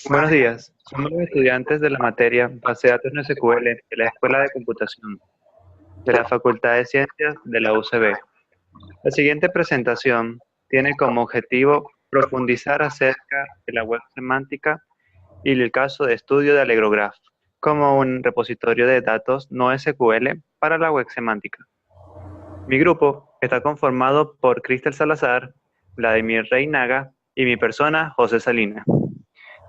Buenos días, somos los estudiantes de la materia Base de Datos no SQL de la Escuela de Computación de la Facultad de Ciencias de la UCB. La siguiente presentación tiene como objetivo profundizar acerca de la web semántica y el caso de estudio de Allegrograph como un repositorio de datos no SQL para la web semántica. Mi grupo está conformado por Cristel Salazar, Vladimir Reinaga y mi persona, José Salina.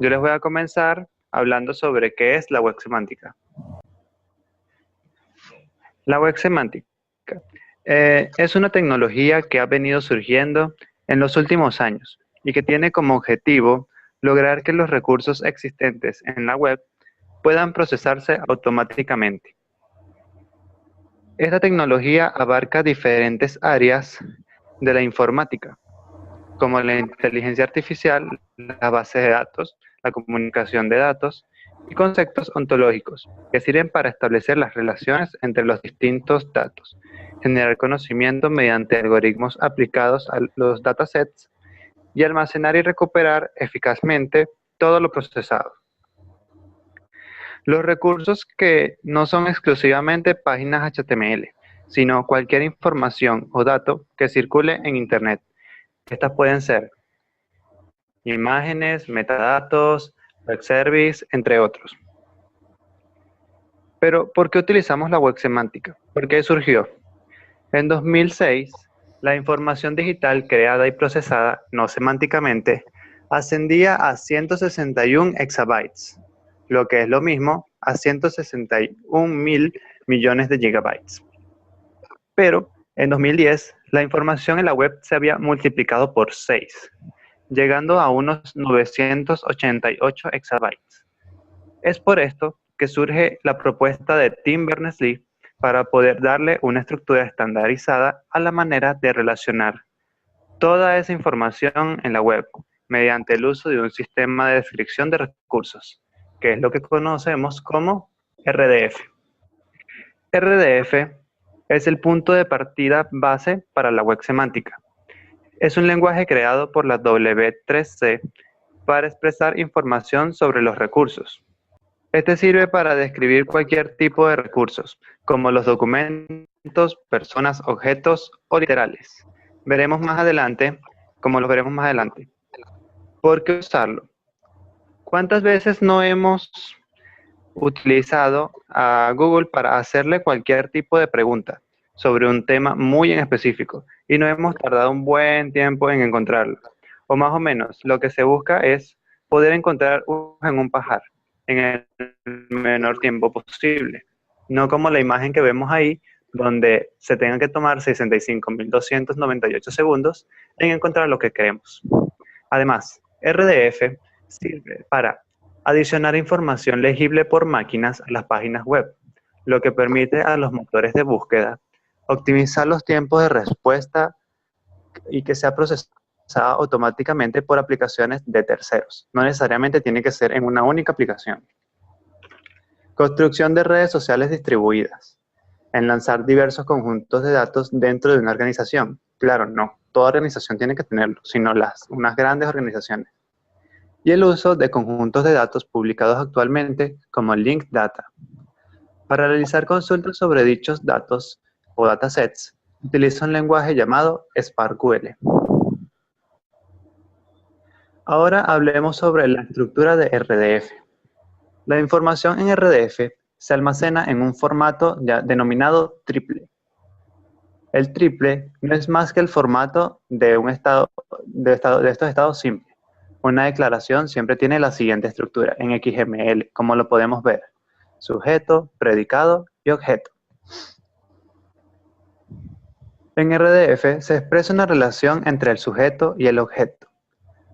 Yo les voy a comenzar hablando sobre qué es la web semántica. La web semántica es una tecnología que ha venido surgiendo en los últimos años y que tiene como objetivo lograr que los recursos existentes en la web puedan procesarse automáticamente. Esta tecnología abarca diferentes áreas de la informática, como la inteligencia artificial, la base de datos, la comunicación de datos y conceptos ontológicos que sirven para establecer las relaciones entre los distintos datos, generar conocimiento mediante algoritmos aplicados a los datasets y almacenar y recuperar eficazmente todo lo procesado. Los recursos que no son exclusivamente páginas HTML, sino cualquier información o dato que circule en Internet. Estas pueden ser imágenes, metadatos, web service, entre otros. Pero, ¿por qué utilizamos la web semántica? ¿Por qué surgió? En 2006, la información digital creada y procesada no semánticamente ascendía a 161 exabytes, lo que es lo mismo a 161.000 millones de gigabytes. Pero, en 2010, la información en la web se había multiplicado por 6, llegando a unos 988 exabytes. Es por esto que surge la propuesta de Tim Berners-Lee para poder darle una estructura estandarizada a la manera de relacionar toda esa información en la web mediante el uso de un sistema de descripción de recursos, que es lo que conocemos como RDF. RDF es el punto de partida base para la web semántica. Es un lenguaje creado por la W3C para expresar información sobre los recursos. Este sirve para describir cualquier tipo de recursos, como los documentos, personas, objetos o literales. Veremos más adelante, como lo veremos más adelante. ¿Por qué usarlo? ¿Cuántas veces no hemos utilizado a Google para hacerle cualquier tipo de pregunta sobre un tema muy en específico y no hemos tardado un buen tiempo en encontrarlo? O más o menos, lo que se busca es poder encontrar en un pajar en el menor tiempo posible. No como la imagen que vemos ahí, donde se tengan que tomar 65.298 segundos en encontrar lo que queremos. Además, RDF sirve para adicionar información legible por máquinas a las páginas web, lo que permite a los motores de búsqueda optimizar los tiempos de respuesta y que sea procesada automáticamente por aplicaciones de terceros. No necesariamente tiene que ser en una única aplicación. Construcción de redes sociales distribuidas. En lanzar diversos conjuntos de datos dentro de una organización. Claro, no toda organización tiene que tenerlo, sino unas grandes organizaciones. Y el uso de conjuntos de datos publicados actualmente como Linked Data. Para realizar consultas sobre dichos datos o datasets, utiliza un lenguaje llamado SparkQL. Ahora hablemos sobre la estructura de RDF. La información en RDF se almacena en un formato denominado triple. El triple no es más que el formato de estos estados simples. Una declaración siempre tiene la siguiente estructura en XML, como lo podemos ver: sujeto, predicado y objeto. En RDF se expresa una relación entre el sujeto y el objeto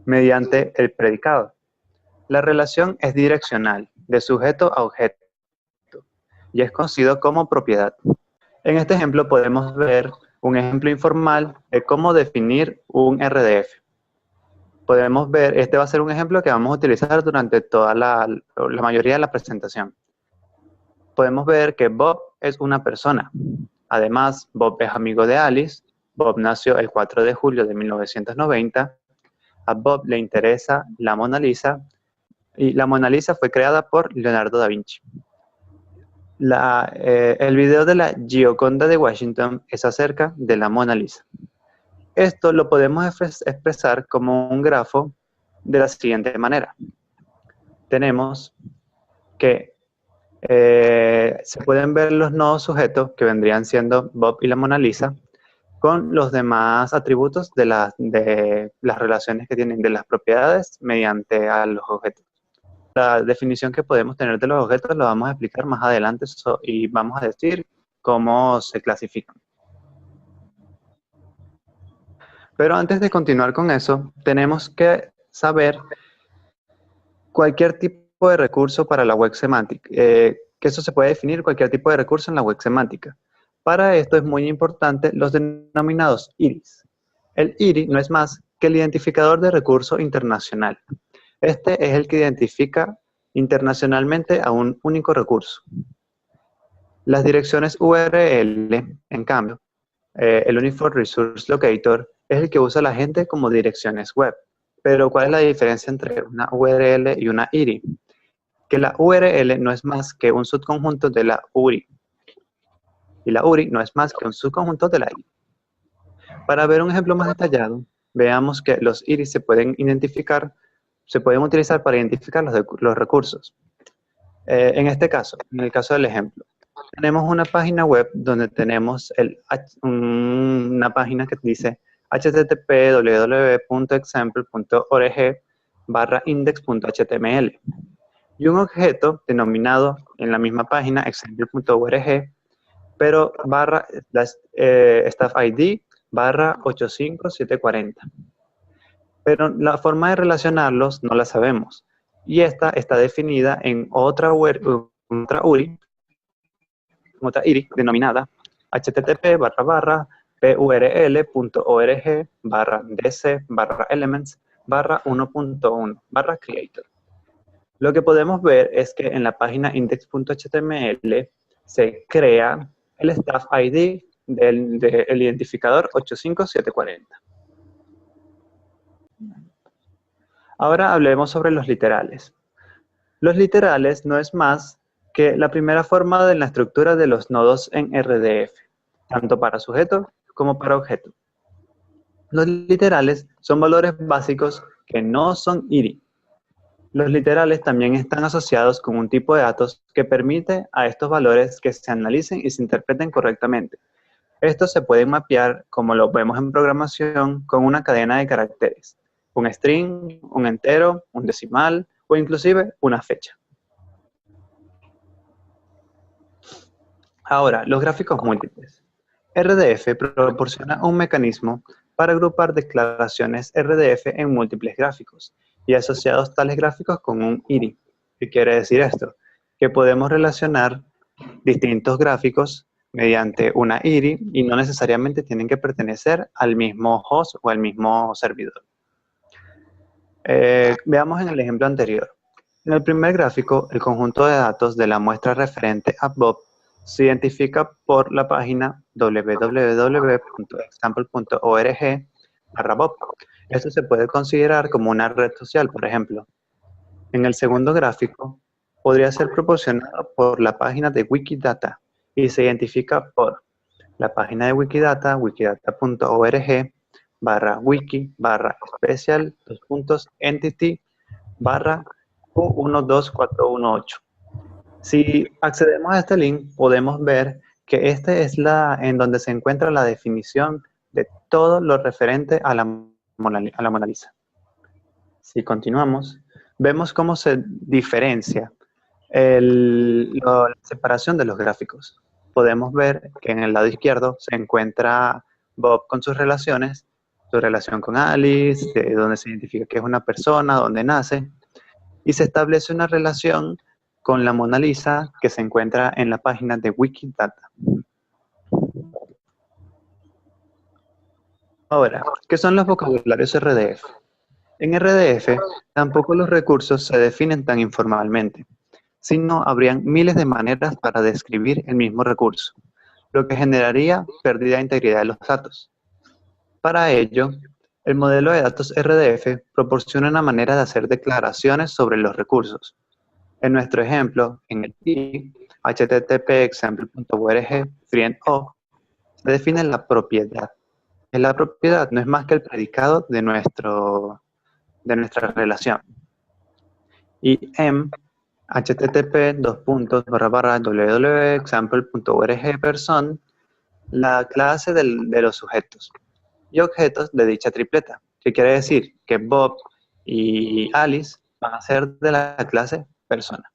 mediante el predicado. La relación es direccional, de sujeto a objeto, y es conocido como propiedad. En este ejemplo podemos ver un ejemplo informal de cómo definir un RDF. Podemos ver, este va a ser un ejemplo que vamos a utilizar durante toda la mayoría de la presentación. Podemos ver que Bob es una persona. Además, Bob es amigo de Alice. Bob nació el 4 de julio de 1990. A Bob le interesa la Mona Lisa. Y la Mona Lisa fue creada por Leonardo da Vinci. El video de la Gioconda de Washington es acerca de la Mona Lisa. Esto lo podemos expresar como un grafo de la siguiente manera. Tenemos que se pueden ver los nodos sujetos que vendrían siendo Bob y la Mona Lisa con los demás atributos de las relaciones que tienen de las propiedades mediante a los objetos. La definición que podemos tener de los objetos lo vamos a explicar más adelante y vamos a decir cómo se clasifican. Pero antes de continuar con eso, tenemos que saber cualquier tipo de recurso para la web semántica, que eso se puede definir cualquier tipo de recurso en la web semántica. Para esto es muy importante los denominados IRIs. El IRI no es más que el identificador de recurso internacional. Este es el que identifica internacionalmente a un único recurso. Las direcciones URL, en cambio, el Uniform Resource Locator es el que usa la gente como direcciones web. Pero ¿cuál es la diferencia entre una URL y una IRI? Que la URL no es más que un subconjunto de la URI. Y la URI no es más que un subconjunto de la IRI. Para ver un ejemplo más detallado, veamos que los IRI se pueden utilizar para identificar los recursos. En este caso, en el caso del ejemplo, tenemos una página web donde tenemos una página que dice http://www.example.org/index.html y un objeto denominado en la misma página example.org, pero staff ID /85740. Pero la forma de relacionarlos no la sabemos. Y esta está definida en otra URI denominada http://purl.org/dc/elements/1.1/creator. Lo que podemos ver es que en la página index.html se crea el staff ID del identificador 85740. Ahora hablemos sobre los literales. Los literales no es más que la primera forma de la estructura de los nodos en RDF, tanto para sujeto como para objeto. Los literales son valores básicos que no son IRI. Los literales también están asociados con un tipo de datos que permite a estos valores que se analicen y se interpreten correctamente. Estos se pueden mapear, como lo vemos en programación, con una cadena de caracteres, un string, un entero, un decimal o inclusive una fecha. Ahora, los gráficos múltiples. RDF proporciona un mecanismo para agrupar declaraciones RDF en múltiples gráficos y asociados tales gráficos con un IRI. ¿Qué quiere decir esto? Que podemos relacionar distintos gráficos mediante una IRI y no necesariamente tienen que pertenecer al mismo host o al mismo servidor. Veamos en el ejemplo anterior. En el primer gráfico, el conjunto de datos de la muestra referente a Bob se identifica por la página www.example.org/Bob. Esto se puede considerar como una red social, por ejemplo. En el segundo gráfico, podría ser proporcionado por la página de Wikidata y se identifica por la página de Wikidata, wikidata.wiki/special.entity/Q12418. Si accedemos a este link, podemos ver que este es en donde se encuentra la definición de todo lo referente a la Mona Lisa. Si continuamos, vemos cómo se diferencia la separación de los gráficos. Podemos ver que en el lado izquierdo se encuentra Bob con sus relaciones, su relación con Alice, donde se identifica que es una persona, donde nace, y se establece una relación con la Mona Lisa que se encuentra en la página de Wikidata. Ahora, ¿qué son los vocabularios RDF? En RDF, tampoco los recursos se definen tan informalmente, sino habrían miles de maneras para describir el mismo recurso, lo que generaría pérdida de integridad de los datos. Para ello, El modelo de datos RDF proporciona una manera de hacer declaraciones sobre los recursos. En nuestro ejemplo, en el PI, http://example.org friend_of, se define la propiedad. La propiedad no es más que el predicado de nuestra relación. Y en http://www.example.org person, la clase de los sujetos y objetos de dicha tripleta, que quiere decir que Bob y Alice van a ser de la clase persona.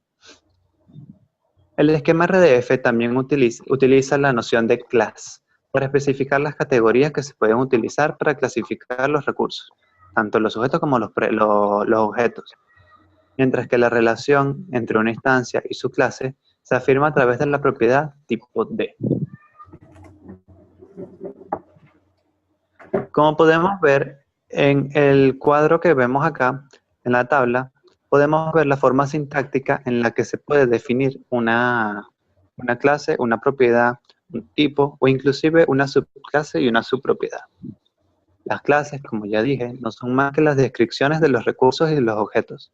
El esquema RDF también utiliza la noción de class para especificar las categorías que se pueden utilizar para clasificar los recursos, tanto los sujetos como los objetos, mientras que la relación entre una instancia y su clase se afirma a través de la propiedad tipo D. Como podemos ver en el cuadro que vemos acá, en la tabla, podemos ver la forma sintáctica en la que se puede definir una clase, una propiedad, un tipo o inclusive una subclase y una subpropiedad. Las clases, como ya dije, no son más que las descripciones de los recursos y de los objetos,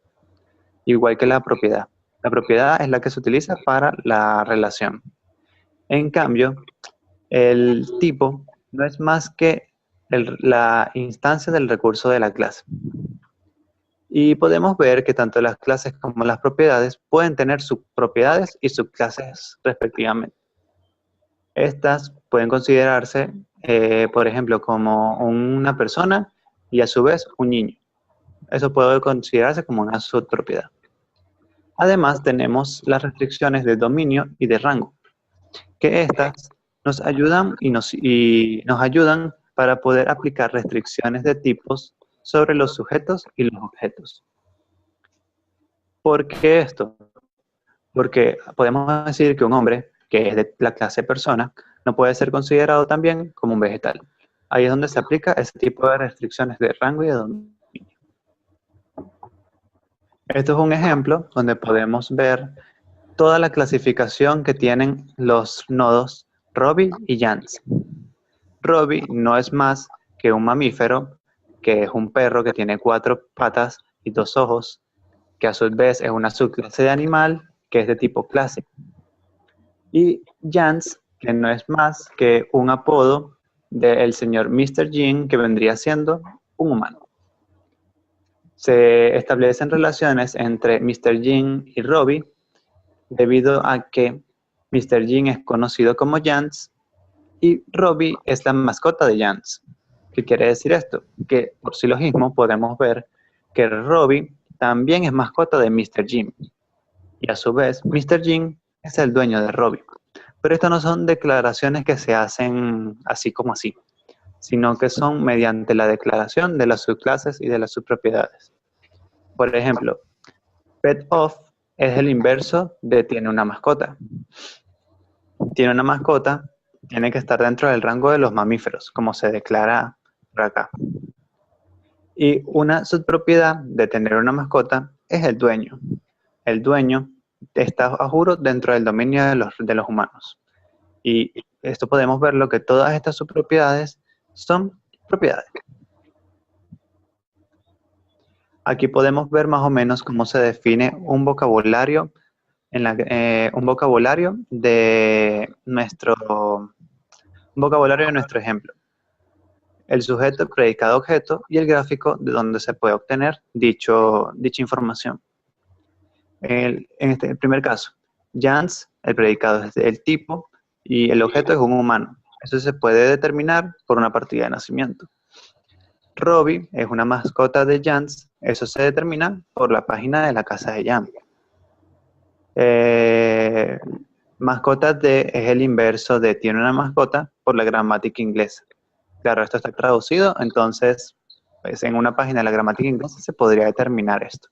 igual que la propiedad. La propiedad es la que se utiliza para la relación. En cambio, el tipo no es más que la instancia del recurso de la clase. Y podemos ver que tanto las clases como las propiedades pueden tener subpropiedades y subclases respectivamente. Estas pueden considerarse, por ejemplo, como una persona y a su vez un niño. Eso puede considerarse como una subpropiedad. Además, tenemos las restricciones de dominio y de rango, que estas nos ayudan y nos ayudan para poder aplicar restricciones de tipos sobre los sujetos y los objetos. ¿Por qué esto? Porque podemos decir que un hombre, que es de la clase persona, no puede ser considerado también como un vegetal. Ahí es donde se aplica ese tipo de restricciones de rango y de dominio. Esto es un ejemplo donde podemos ver toda la clasificación que tienen los nodos Robbie y Jans. Robbie no es más que un mamífero, que es un perro que tiene 4 patas y 2 ojos, que a su vez es una subclase de animal que es de tipo clase. Y Jans, que no es más que un apodo del señor Mr. Jean, que vendría siendo un humano. Se establecen relaciones entre Mr. Jean y Robbie debido a que Mr. Jean es conocido como Jans y Robbie es la mascota de Jans. ¿Qué quiere decir esto? Que por silogismo podemos ver que Robbie también es mascota de Mr. Jean y a su vez Mr. Jean es el dueño de Robbie. Pero estas no son declaraciones que se hacen así como así, sino que son mediante la declaración de las subclases y de las subpropiedades. Por ejemplo, pet of es el inverso de tiene una mascota. Tiene una mascota, tiene que estar dentro del rango de los mamíferos, como se declara por acá. Y una subpropiedad de tener una mascota es el dueño. El dueño está, a juro, dentro del dominio de los humanos. Y esto podemos verlo que todas estas subpropiedades son propiedades. Aquí podemos ver más o menos cómo se define un vocabulario de nuestro ejemplo. El sujeto, el predicado objeto y el gráfico de donde se puede obtener dicha información. En el primer caso, Jans, el predicado es el tipo y el objeto es un humano. Eso se puede determinar por una partida de nacimiento. Robbie es una mascota de Jans, eso se determina por la página de la casa de Jan. Mascota de es el inverso de tiene una mascota por la gramática inglesa. Claro, esto está traducido, entonces pues, en una página de la gramática inglesa se podría determinar esto.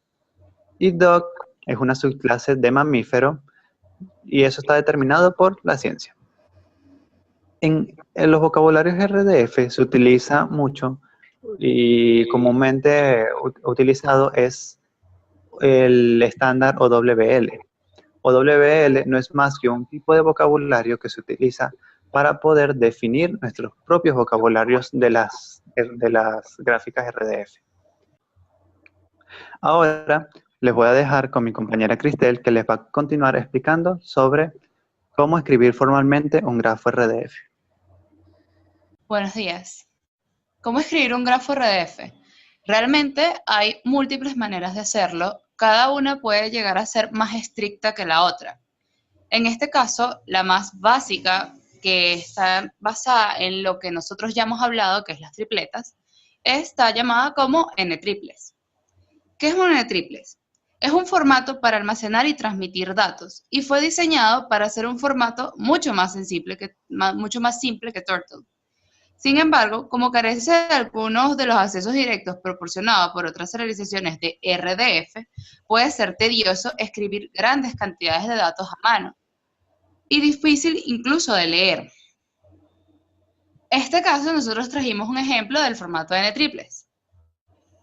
Y dog es una subclase de mamífero y eso está determinado por la ciencia. En los vocabularios RDF se utiliza mucho y comúnmente utilizado es el estándar OWL. OWL no es más que un tipo de vocabulario que se utiliza para poder definir nuestros propios vocabularios de las gráficas RDF. Ahora les voy a dejar con mi compañera Cristel, que les va a continuar explicando sobre cómo escribir formalmente un grafo RDF. Buenos días. ¿Cómo escribir un grafo RDF? Realmente hay múltiples maneras de hacerlo. Cada una puede llegar a ser más estricta que la otra. En este caso, la más básica, que está basada en lo que nosotros ya hemos hablado, que es las tripletas, está llamada como N-triples. ¿Qué es un N-triples? Es un formato para almacenar y transmitir datos y fue diseñado para ser un formato mucho más simple que Turtle. Sin embargo, como carece de algunos de los accesos directos proporcionados por otras serializaciones de RDF, puede ser tedioso escribir grandes cantidades de datos a mano y difícil incluso de leer. En este caso, nosotros trajimos un ejemplo del formato de N-triples.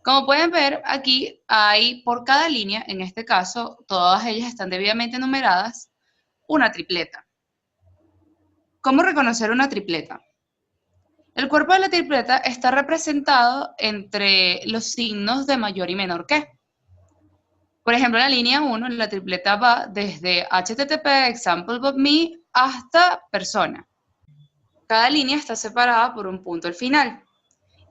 Como pueden ver, aquí hay por cada línea, en este caso, todas ellas están debidamente numeradas, una tripleta. ¿Cómo reconocer una tripleta? El cuerpo de la tripleta está representado entre los signos de mayor y menor que. Por ejemplo, en la línea 1, la tripleta va desde http example.me hasta persona. Cada línea está separada por un punto al final.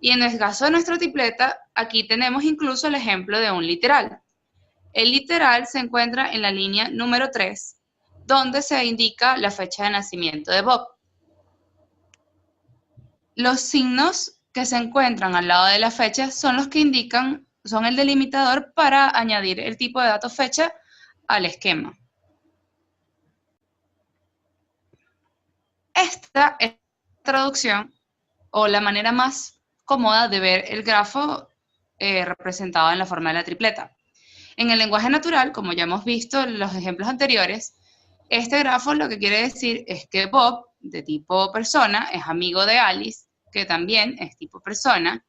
Y en el caso de nuestra tripleta, aquí tenemos incluso el ejemplo de un literal. El literal se encuentra en la línea número 3, donde se indica la fecha de nacimiento de Bob. Los signos que se encuentran al lado de la fecha son los que indican, son el delimitador para añadir el tipo de dato fecha al esquema. Esta es la traducción o la manera más cómoda de ver el grafo representado en la forma de la tripleta. En el lenguaje natural, como ya hemos visto en los ejemplos anteriores, este grafo lo que quiere decir es que Bob, de tipo persona, es amigo de Alice, que también es tipo persona.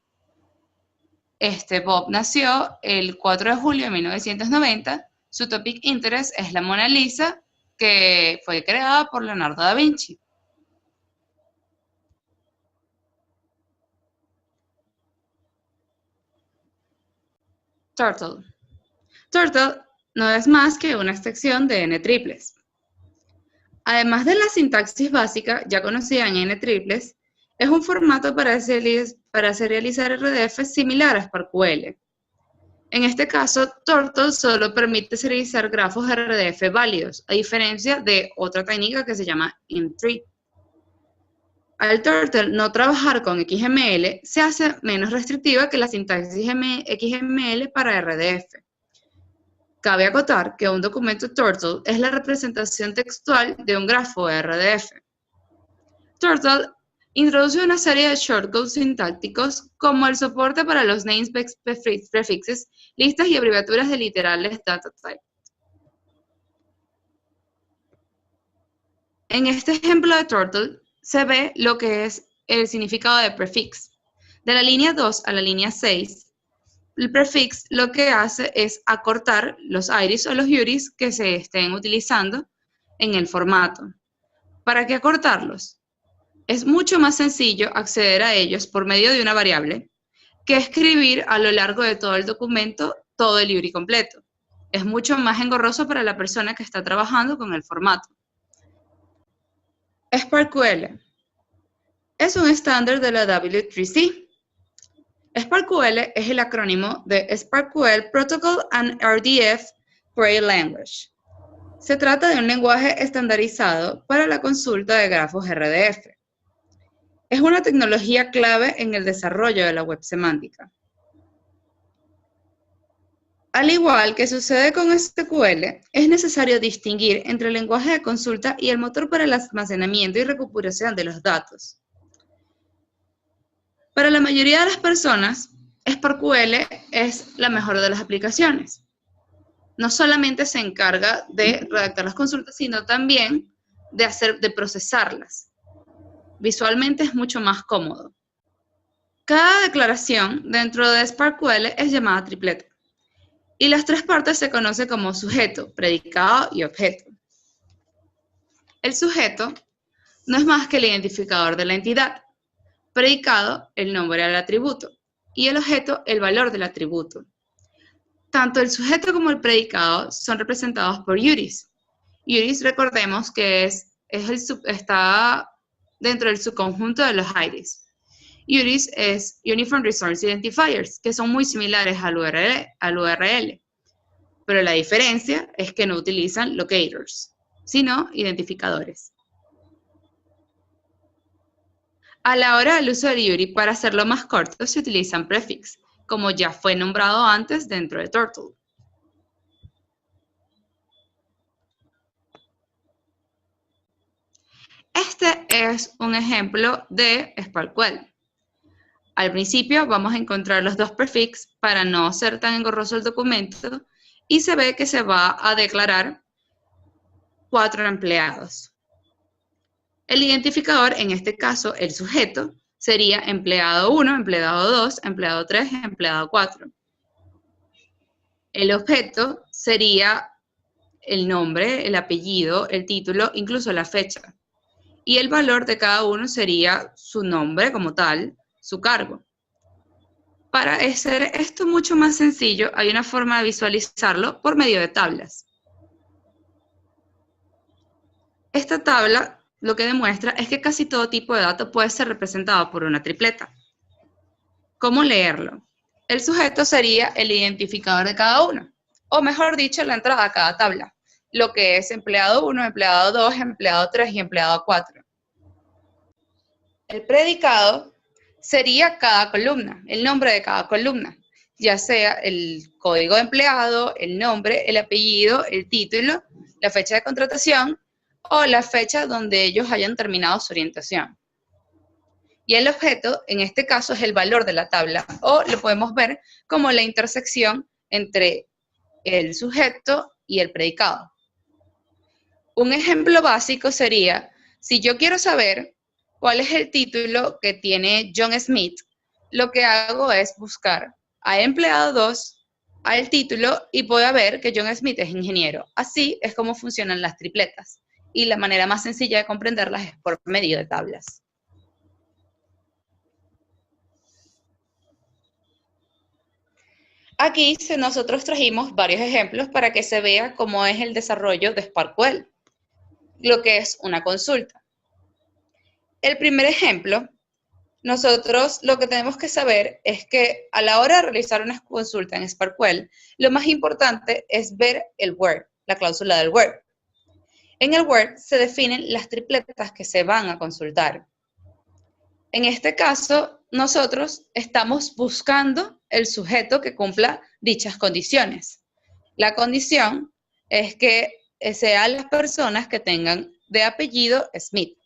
Bob nació el 4 de julio de 1990, su topic interest es la Mona Lisa, que fue creada por Leonardo da Vinci. Turtle. Turtle no es más que una extensión de N-triples. Además de la sintaxis básica ya conocida en N-triples, es un formato para serializar RDF similar a SparkQL. En este caso, Turtle solo permite serializar grafos RDF válidos, a diferencia de otra técnica que se llama M3. Al Turtle no trabajar con XML, se hace menos restrictiva que la sintaxis XML para RDF. Cabe acotar que un documento Turtle es la representación textual de un grafo RDF. Turtle introduce una serie de shortcodes sintácticos como el soporte para los namespace prefixes, listas y abreviaturas de literales data type. En este ejemplo de Turtle se ve lo que es el significado de prefix. De la línea 2 a la línea 6, el prefix lo que hace es acortar los iris o los uris que se estén utilizando en el formato. ¿Para qué acortarlos? Es mucho más sencillo acceder a ellos por medio de una variable que escribir a lo largo de todo el documento todo el URI completo. Es mucho más engorroso para la persona que está trabajando con el formato. SparkQL es un estándar de la W3C. SparkQL es el acrónimo de SparkQL Protocol and RDF Query Language. Se trata de un lenguaje estandarizado para la consulta de grafos RDF. Es una tecnología clave en el desarrollo de la web semántica. Al igual que sucede con SQL, es necesario distinguir entre el lenguaje de consulta y el motor para el almacenamiento y recuperación de los datos. Para la mayoría de las personas, SparkQL es la mejor de las aplicaciones. No solamente se encarga de redactar las consultas, sino también de procesarlas. Visualmente es mucho más cómodo. Cada declaración dentro de SparkQL es llamada tripleta. Y las tres partes se conocen como sujeto, predicado y objeto. El sujeto no es más que el identificador de la entidad, predicado, el nombre del atributo, y el objeto, el valor del atributo. Tanto el sujeto como el predicado son representados por URIs. URIs, recordemos que está dentro del subconjunto de los IDs. URIs es Uniform Resource Identifiers, que son muy similares al URL, pero la diferencia es que no utilizan locators, sino identificadores. A la hora del uso del URI, para hacerlo más corto, se utilizan prefix, como ya fue nombrado antes dentro de Turtle. Este es un ejemplo de SparkQuell. Al principio vamos a encontrar los dos prefix para no ser tan engorroso el documento y se ve que se va a declarar 4 empleados. El identificador, en este caso el sujeto, sería empleado 1, empleado 2, empleado 3, empleado 4. El objeto sería el nombre, el apellido, el título, incluso la fecha. Y el valor de cada uno sería su nombre como tal, su cargo. Para hacer esto mucho más sencillo, hay una forma de visualizarlo por medio de tablas. Esta tabla lo que demuestra es que casi todo tipo de datos puede ser representado por una tripleta. ¿Cómo leerlo? El sujeto sería el identificador de cada uno, o mejor dicho, la entrada a cada tabla, lo que es empleado 1, empleado 2, empleado 3 y empleado 4. El predicado sería cada columna, el nombre de cada columna, ya sea el código de empleado, el nombre, el apellido, el título, la fecha de contratación o la fecha donde ellos hayan terminado su orientación. Y el objeto, en este caso, es el valor de la tabla, o lo podemos ver como la intersección entre el sujeto y el predicado. Un ejemplo básico sería, si yo quiero saber cuál es el título que tiene John Smith, lo que hago es buscar a empleado 2, al título, y puedo ver que John Smith es ingeniero. Así es como funcionan las tripletas. Y la manera más sencilla de comprenderlas es por medio de tablas. Aquí nosotros trajimos varios ejemplos para que se vea cómo es el desarrollo de SparkQuell, lo que es una consulta. El primer ejemplo, nosotros lo que tenemos que saber es que a la hora de realizar una consulta en SparkQuell, lo más importante es ver el where, la cláusula del where. En el where se definen las tripletas que se van a consultar. En este caso, nosotros estamos buscando el sujeto que cumpla dichas condiciones. La condición es que sean las personas que tengan de apellido Smith.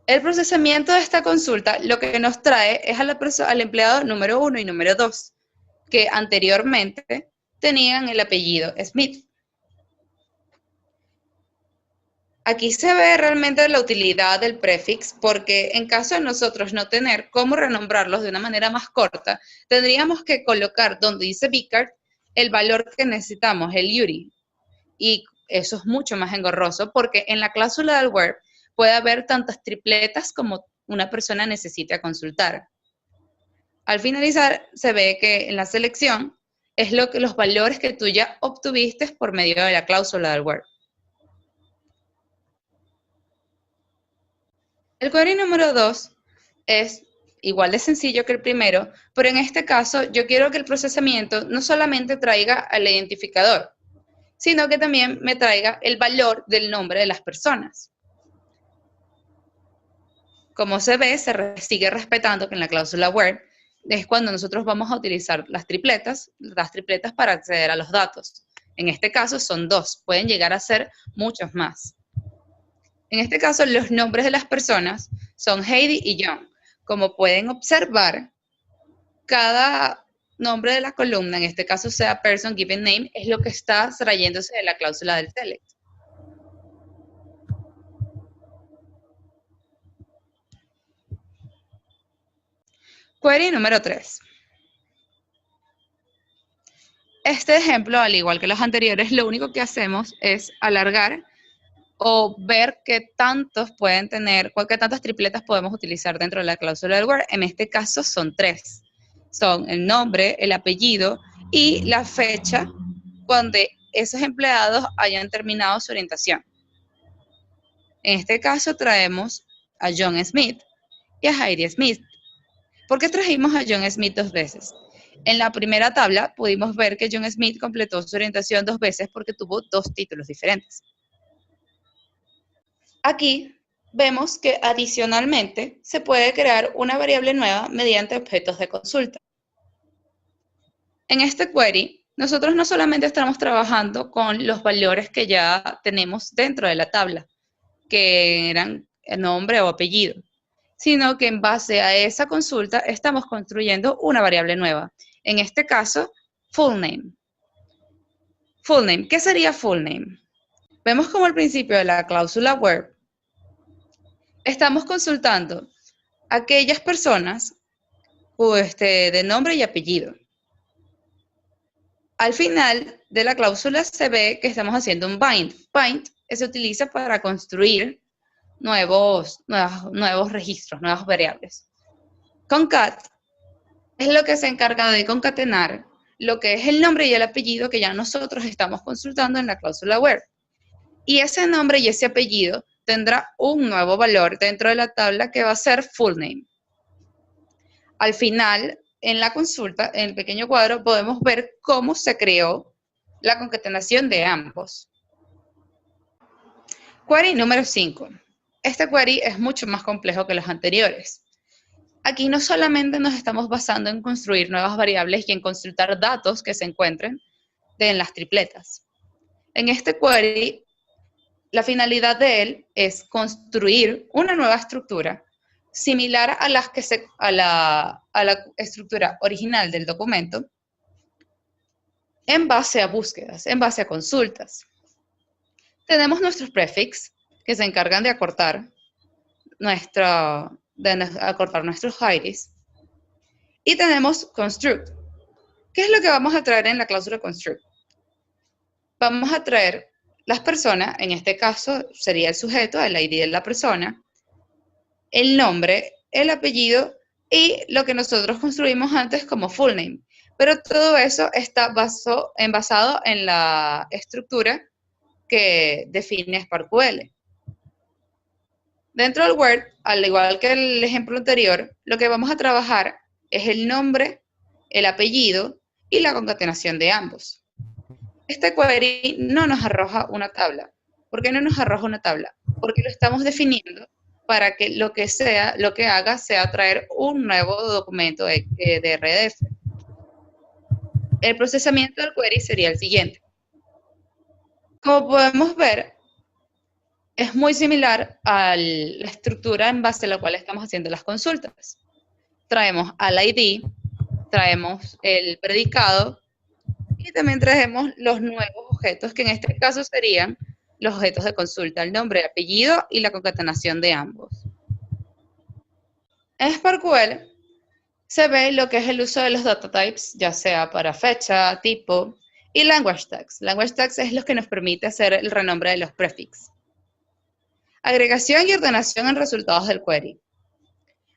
El procesamiento de esta consulta lo que nos trae es al empleado número 1 y número 2, que anteriormente tenían el apellido Smith. Aquí se ve realmente la utilidad del prefix, porque en caso de nosotros no tener cómo renombrarlos de una manera más corta, tendríamos que colocar donde dice Bcard el valor que necesitamos, el URI. Y eso es mucho más engorroso, porque en la cláusula del where puede haber tantas tripletas como una persona necesite consultar. Al finalizar, se ve que en la selección es los valores que tú ya obtuviste por medio de la cláusula del where. El query número 2 es igual de sencillo que el primero, pero en este caso yo quiero que el procesamiento no solamente traiga al identificador, sino que también me traiga el valor del nombre de las personas. Como se ve, sigue respetando que en la cláusula where es cuando nosotros vamos a utilizar las tripletas para acceder a los datos. En este caso son 2, pueden llegar a ser muchos más. En este caso, los nombres de las personas son Heidi y John. Como pueden observar, cada nombre de la columna, en este caso sea person given name, es lo que está trayéndose de la cláusula del select. Query número 3. Este ejemplo, al igual que los anteriores, lo único que hacemos es alargar o ver qué tantos pueden tener, qué tantas tripletas podemos utilizar dentro de la cláusula del where. En este caso son 3. Son el nombre, el apellido y la fecha donde esos empleados hayan terminado su orientación. En este caso traemos a John Smith y a Heidi Smith. ¿Por qué trajimos a John Smith 2 veces? En la primera tabla pudimos ver que John Smith completó su orientación 2 veces porque tuvo 2 títulos diferentes. Aquí vemos que adicionalmente se puede crear una variable nueva mediante objetos de consulta. En este query, nosotros no solamente estamos trabajando con los valores que ya tenemos dentro de la tabla, que eran nombre o apellido, sino que en base a esa consulta estamos construyendo una variable nueva. En este caso, full name. Full name, ¿qué sería full name? Vemos como al principio de la cláusula where estamos consultando aquellas personas de nombre y apellido. Al final de la cláusula se ve que estamos haciendo un bind. Bind se utiliza para construir nuevos registros, nuevas variables. Concat es lo que se encarga de concatenar lo que es el nombre y el apellido que ya nosotros estamos consultando en la cláusula where. Y ese nombre y ese apellido tendrá un nuevo valor dentro de la tabla que va a ser full name. Al final, en la consulta, en el pequeño cuadro, podemos ver cómo se creó la concatenación de ambos. Query número 5. Este query es mucho más complejo que los anteriores. Aquí no solamente nos estamos basando en construir nuevas variables y en consultar datos que se encuentren en las tripletas. En este query, la finalidad de él es construir una nueva estructura similar a la estructura original del documento en base a búsquedas, en base a consultas. Tenemos nuestros prefix que se encargan de acortar nuestros hiders. Y tenemos construct. ¿Qué es lo que vamos a traer en la cláusula construct? Vamos a traer las personas, en este caso sería el sujeto, el ID de la persona, el nombre, el apellido y lo que nosotros construimos antes como full name. Pero todo eso está basado en la estructura que define SparkQL. Dentro del Word, al igual que el ejemplo anterior, lo que vamos a trabajar es el nombre, el apellido y la concatenación de ambos. Este query no nos arroja una tabla. ¿Por qué no nos arroja una tabla? Porque lo estamos definiendo para que lo que haga sea traer un nuevo documento de RDF. El procesamiento del query sería el siguiente. Como podemos ver, es muy similar a la estructura en base a la cual estamos haciendo las consultas. Traemos al ID, traemos el predicado y también traemos los nuevos objetos, que en este caso serían los objetos de consulta, el nombre, el apellido y la concatenación de ambos. En SparkQL se ve lo que es el uso de los data types, ya sea para fecha, tipo y language tags. Language tags es lo que nos permite hacer el renombre de los prefix. Agregación y ordenación en resultados del query.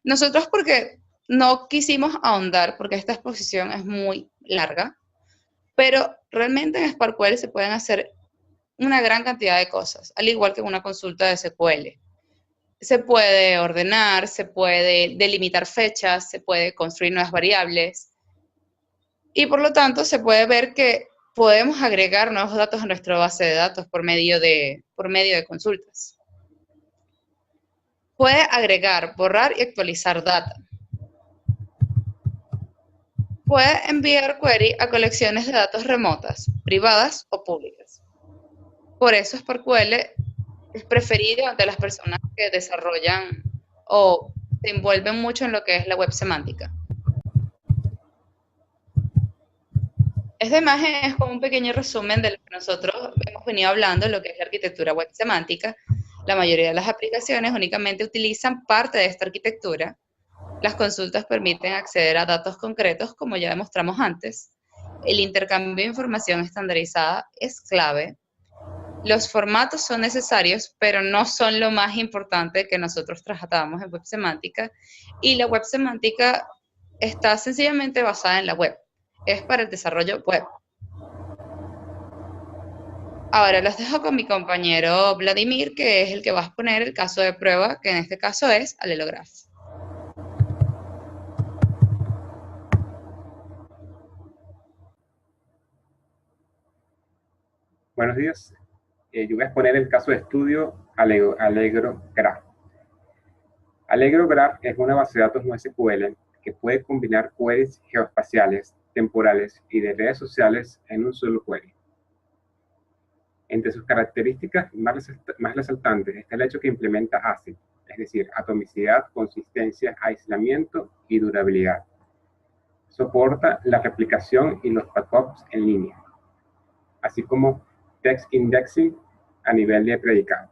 Nosotros porque no quisimos ahondar, porque esta exposición es muy larga, pero realmente en SparkQL se pueden hacer una gran cantidad de cosas, al igual que una consulta de SQL. Se puede ordenar, se puede delimitar fechas, se puede construir nuevas variables y por lo tanto se puede ver que podemos agregar nuevos datos a nuestra base de datos por medio de consultas. Puede agregar, borrar y actualizar data. Puede enviar query a colecciones de datos remotas, privadas o públicas. Por eso SparkQL es preferido ante las personas que desarrollan o se envuelven mucho en lo que es la web semántica. Esta imagen es como un pequeño resumen de lo que nosotros hemos venido hablando, lo que es la arquitectura web semántica. La mayoría de las aplicaciones únicamente utilizan parte de esta arquitectura. Las consultas permiten acceder a datos concretos, como ya demostramos antes. El intercambio de información estandarizada es clave. Los formatos son necesarios, pero no son lo más importante que nosotros tratamos en web semántica. Y la web semántica está sencillamente basada en la web. Es para el desarrollo web. Ahora los dejo con mi compañero Vladimir, que es el que va a exponer el caso de prueba, que en este caso es Alelograph. Buenos días. Yo voy a exponer el caso de estudio AllegroGraph. AllegroGraph es una base de datos NoSQL que puede combinar queries geoespaciales, temporales y de redes sociales en un solo query. Entre sus características más resaltantes está el hecho que implementa ACID, es decir, atomicidad, consistencia, aislamiento y durabilidad. Soporta la replicación y los backups en línea, así como text indexing a nivel de predicado.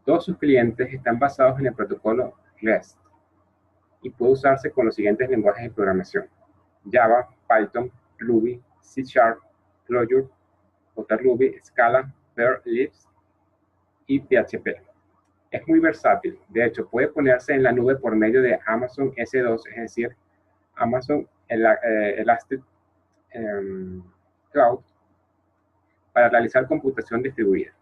Todos sus clientes están basados en el protocolo REST y puede usarse con los siguientes lenguajes de programación: Java, Python, Ruby, C#, Clojure, JRuby, Scala, Perl, Lisp y PHP. Es muy versátil. De hecho, puede ponerse en la nube por medio de Amazon S2, es decir, Amazon Elastic Cloud, para realizar computación distribuida.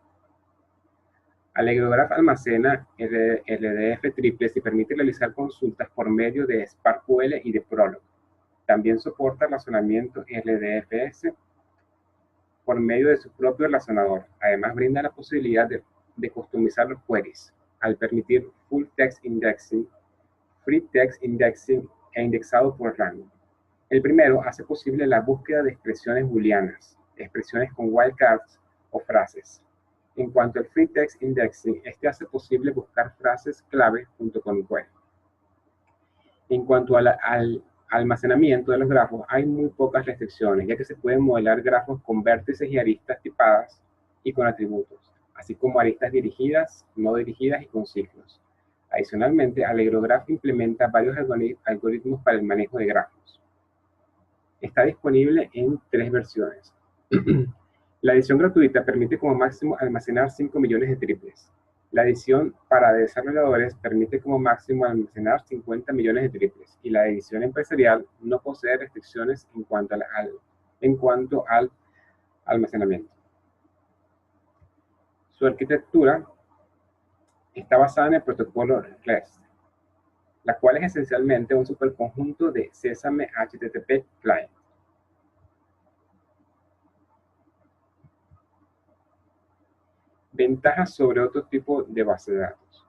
AllegroGraph almacena LDF triples y permite realizar consultas por medio de SparkQL y de Prolog. También soporta razonamiento LDFS por medio de su propio razonador. Además, brinda la posibilidad de customizar los queries al permitir Full Text Indexing, Free Text Indexing e indexado por rango. El primero hace posible la búsqueda de expresiones booleanas, expresiones con wildcards o frases. En cuanto al Free Text Indexing, este hace posible buscar frases clave junto con un query. En cuanto al almacenamiento de los grafos, hay muy pocas restricciones, ya que se pueden modelar grafos con vértices y aristas tipadas y con atributos, así como aristas dirigidas, no dirigidas y con ciclos. Adicionalmente, AllegroGraph implementa varios algoritmos para el manejo de grafos. Está disponible en 3 versiones. La edición gratuita permite como máximo almacenar 5 millones de triples. La edición para desarrolladores permite como máximo almacenar 50 millones de triples. Y la edición empresarial no posee restricciones en cuanto al almacenamiento. Su arquitectura está basada en el protocolo REST, la cual es esencialmente un superconjunto de Sesame HTTP Client. Ventajas sobre otro tipo de base de datos.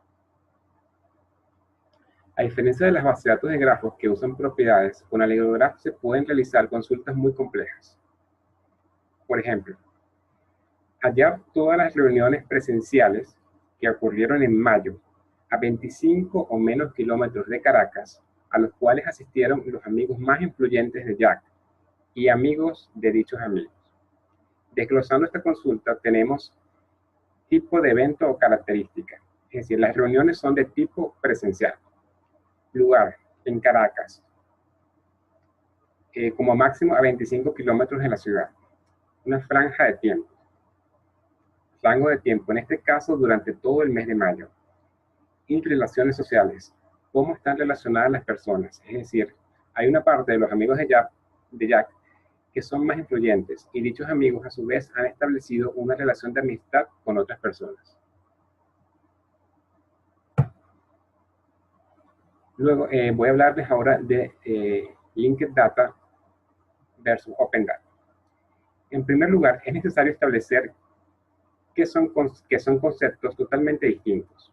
A diferencia de las bases de datos de grafos que usan propiedades, con AllegroGraph se pueden realizar consultas muy complejas. Por ejemplo, hallar todas las reuniones presenciales que ocurrieron en mayo a 25 o menos kilómetros de Caracas, a los cuales asistieron los amigos más influyentes de Jack y amigos de dichos amigos. Desglosando esta consulta, tenemos tipo de evento o característica, es decir, las reuniones son de tipo presencial. Lugar, en Caracas, como máximo a 25 kilómetros de la ciudad. Una franja de tiempo. Rango de tiempo, en este caso durante todo el mes de mayo. Y relaciones sociales, cómo están relacionadas las personas, es decir, hay una parte de los amigos de Jack que son más influyentes y dichos amigos a su vez han establecido una relación de amistad con otras personas. Luego voy a hablarles ahora de Linked Data versus Open Data. En primer lugar, es necesario establecer que son conceptos totalmente distintos.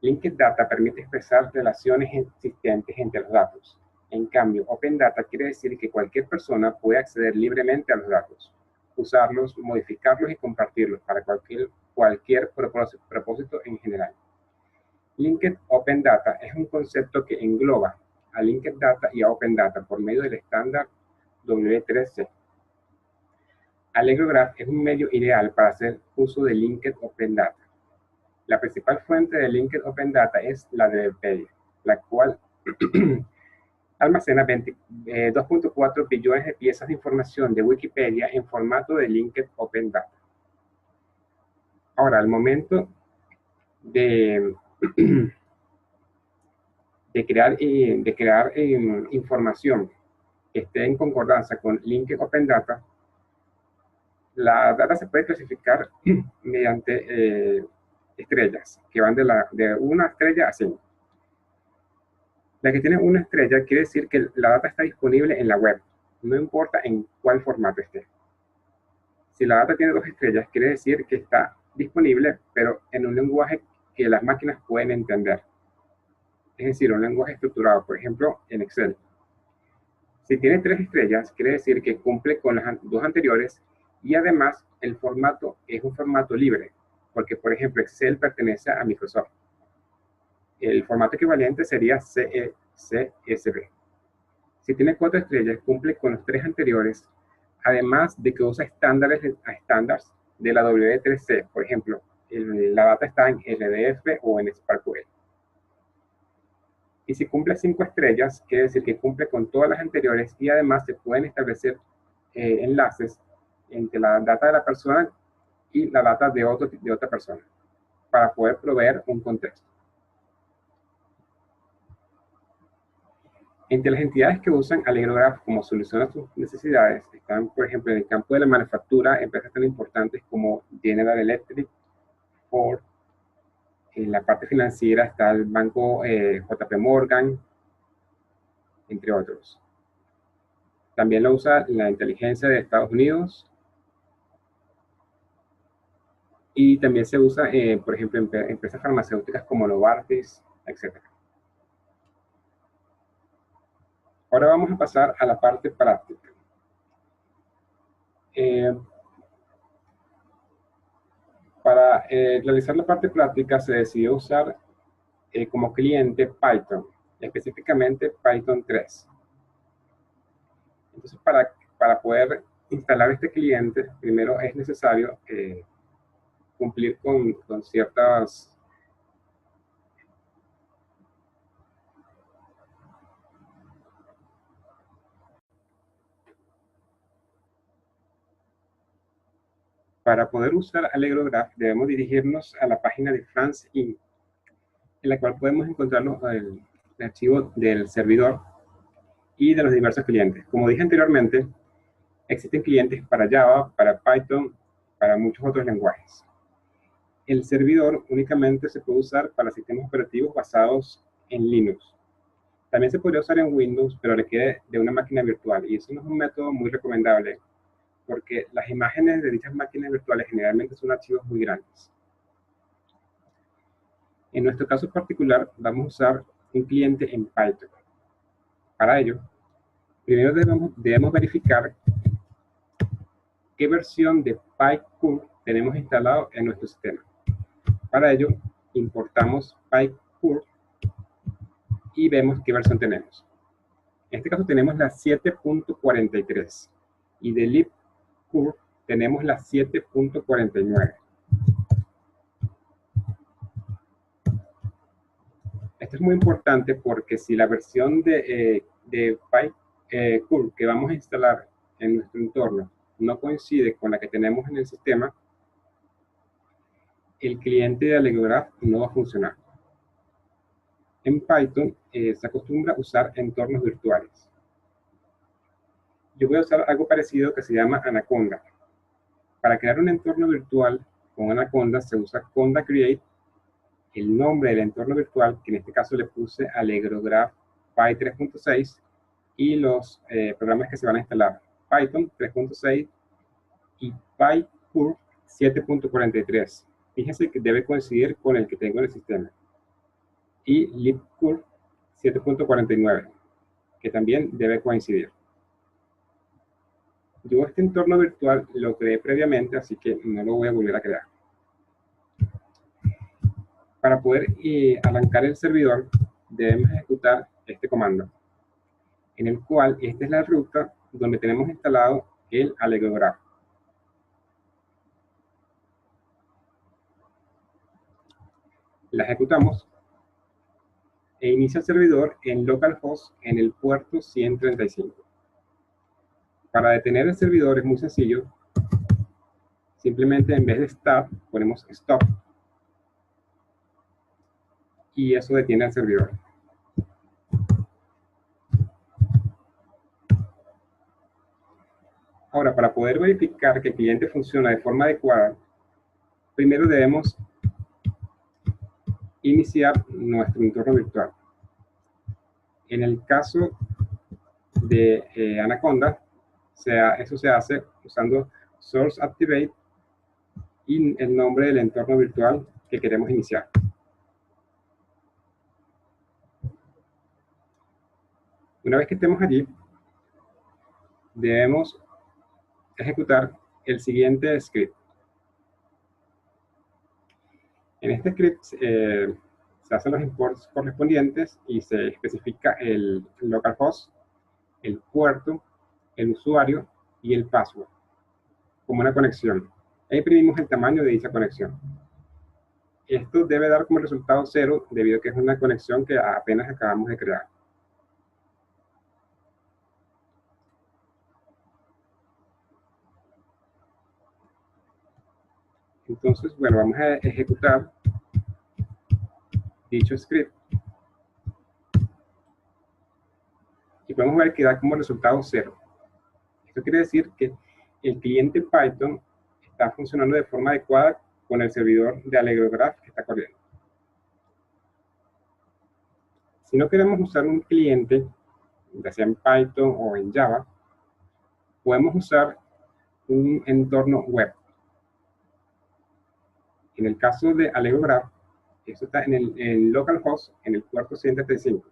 Linked Data permite expresar relaciones existentes entre los datos. En cambio, Open Data quiere decir que cualquier persona puede acceder libremente a los datos, usarlos, modificarlos y compartirlos para cualquier propósito en general. Linked Open Data es un concepto que engloba a Linked Data y a Open Data por medio del estándar W3C. AllegroGraph es un medio ideal para hacer uso de Linked Open Data. La principal fuente de Linked Open Data es la de Wikipedia, la cual almacena 2.4 billones de piezas de información de Wikipedia en formato de Linked Open Data. Ahora, al momento de crear información que esté en concordancia con Linked Open Data, la data se puede clasificar mediante estrellas, que van de 1 estrella a 5. La que tiene 1 estrella quiere decir que la data está disponible en la web, no importa en cuál formato esté. Si la data tiene 2 estrellas, quiere decir que está disponible, pero en un lenguaje que las máquinas pueden entender. Es decir, un lenguaje estructurado, por ejemplo, en Excel. Si tiene 3 estrellas, quiere decir que cumple con las 2 anteriores y además el formato es un formato libre, porque, por ejemplo, Excel pertenece a Microsoft. El formato equivalente sería CSV. Si tiene 4 estrellas, cumple con los 3 anteriores, además de que usa estándares de la W3C. Por ejemplo, la data está en LDF o en SparkQL. Y si cumple 5 estrellas, quiere decir que cumple con todas las anteriores y además se pueden establecer enlaces entre la data de la persona y la data de otra persona para poder proveer un contexto. Entre las entidades que usan AllegroGraph como solución a sus necesidades están, por ejemplo, en el campo de la manufactura, empresas tan importantes como General Electric, Ford. En la parte financiera está el banco JP Morgan, entre otros. También lo usa la inteligencia de Estados Unidos. Y también se usa, por ejemplo, en empresas farmacéuticas como Novartis, etc. Ahora vamos a pasar a la parte práctica. Para realizar la parte práctica se decidió usar como cliente Python, específicamente Python 3. Entonces, para poder instalar este cliente, primero es necesario cumplir con ciertas... Para poder usar AllegroGraph debemos dirigirnos a la página de France Inc., en la cual podemos encontrar el archivo del servidor y de los diversos clientes. Como dije anteriormente, existen clientes para Java, para Python, para muchos otros lenguajes. El servidor únicamente se puede usar para sistemas operativos basados en Linux. También se podría usar en Windows, pero requiere de una máquina virtual, y eso no es un método muy recomendable, porque las imágenes de dichas máquinas virtuales generalmente son archivos muy grandes. En nuestro caso particular, vamos a usar un cliente en Python. Para ello, primero debemos verificar qué versión de PyCurve tenemos instalado en nuestro sistema. Para ello, importamos PyCurve y vemos qué versión tenemos. En este caso tenemos la 7.43 y de libcurve tenemos la 7.49. Esto es muy importante porque si la versión de PyCurve que vamos a instalar en nuestro entorno no coincide con la que tenemos en el sistema, el cliente de AllegroGraph no va a funcionar. En Python se acostumbra a usar entornos virtuales. Yo voy a usar algo parecido que se llama Anaconda. Para crear un entorno virtual con Anaconda se usa Conda Create, el nombre del entorno virtual, que en este caso le puse AllegroGraph Py 3.6, y los programas que se van a instalar, Python 3.6 y PyCurve 7.43. Fíjense que debe coincidir con el que tengo en el sistema. Y libcurve 7.49, que también debe coincidir. Yo este entorno virtual lo creé previamente, así que no lo voy a volver a crear. Para poder arrancar el servidor, debemos ejecutar este comando, en el cual esta es la ruta donde tenemos instalado el AllegroGraph. La ejecutamos e inicia el servidor en localhost en el puerto 135. Para detener el servidor es muy sencillo. Simplemente en vez de start, ponemos stop. Y eso detiene al servidor. Ahora, para poder verificar que el cliente funciona de forma adecuada, primero debemos iniciar nuestro entorno virtual. En el caso de Anaconda, eso se hace usando Source Activate y el nombre del entorno virtual que queremos iniciar. Una vez que estemos allí, debemos ejecutar el siguiente script. En este script se hacen los imports correspondientes y se especifica el localhost, el puerto, el usuario y el password como una conexión. E imprimimos el tamaño de dicha conexión. Esto debe dar como resultado 0 debido a que es una conexión que apenas acabamos de crear. Entonces, bueno, vamos a ejecutar dicho script. Y podemos ver que da como resultado 0. Esto quiere decir que el cliente Python está funcionando de forma adecuada con el servidor de Allegro Graph que está corriendo. Si no queremos usar un cliente, ya sea en Python o en Java, podemos usar un entorno web. En el caso de Allegro Graph, eso está en el localhost, en el puerto 135.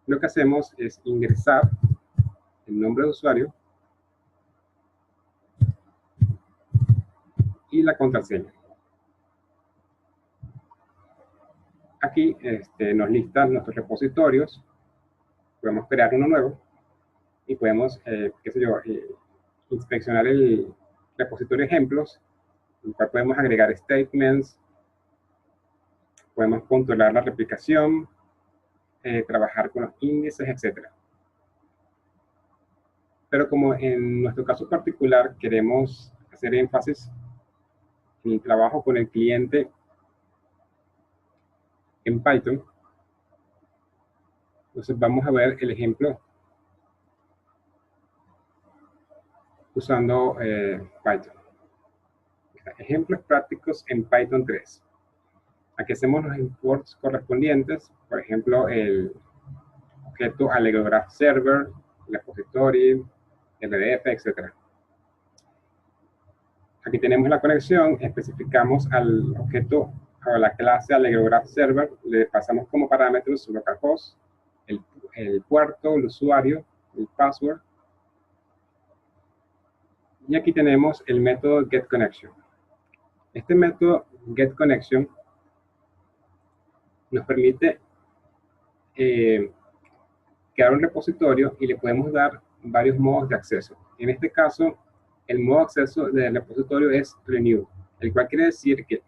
Lo que hacemos es ingresar el nombre de usuario y la contraseña. Aquí nos listan nuestros repositorios. Podemos crear uno nuevo y podemos, inspeccionar el repositorio ejemplos, en el cual podemos agregar statements, podemos controlar la replicación, trabajar con los índices, etc. Pero como en nuestro caso particular queremos hacer énfasis en el trabajo con el cliente en Python, entonces vamos a ver el ejemplo usando Python. Ejemplos prácticos en Python 3. Aquí hacemos los imports correspondientes, por ejemplo, el objeto Allegro Graph Server, el repository, RDF, etc. Aquí tenemos la conexión, especificamos al objeto o la clase Allegro Graph Server, le pasamos como parámetros su localhost, el puerto, el usuario, el password. Y aquí tenemos el método getConnection. Este método getConnection nos permite crear un repositorio y le podemos dar varios modos de acceso. En este caso, el modo de acceso del repositorio es renew, el cual quiere decir que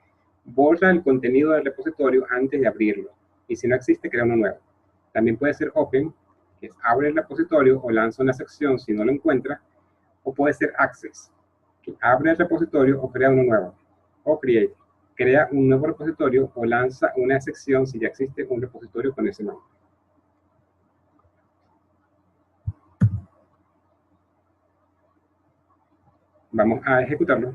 borra el contenido del repositorio antes de abrirlo. Y si no existe, crea uno nuevo. También puede ser open, que es abre el repositorio o lanza una sección si no lo encuentra. O puede ser access, que abre el repositorio o crea uno nuevo. O create, crea un nuevo repositorio o lanza una sección si ya existe un repositorio con ese nombre. Vamos a ejecutarlo.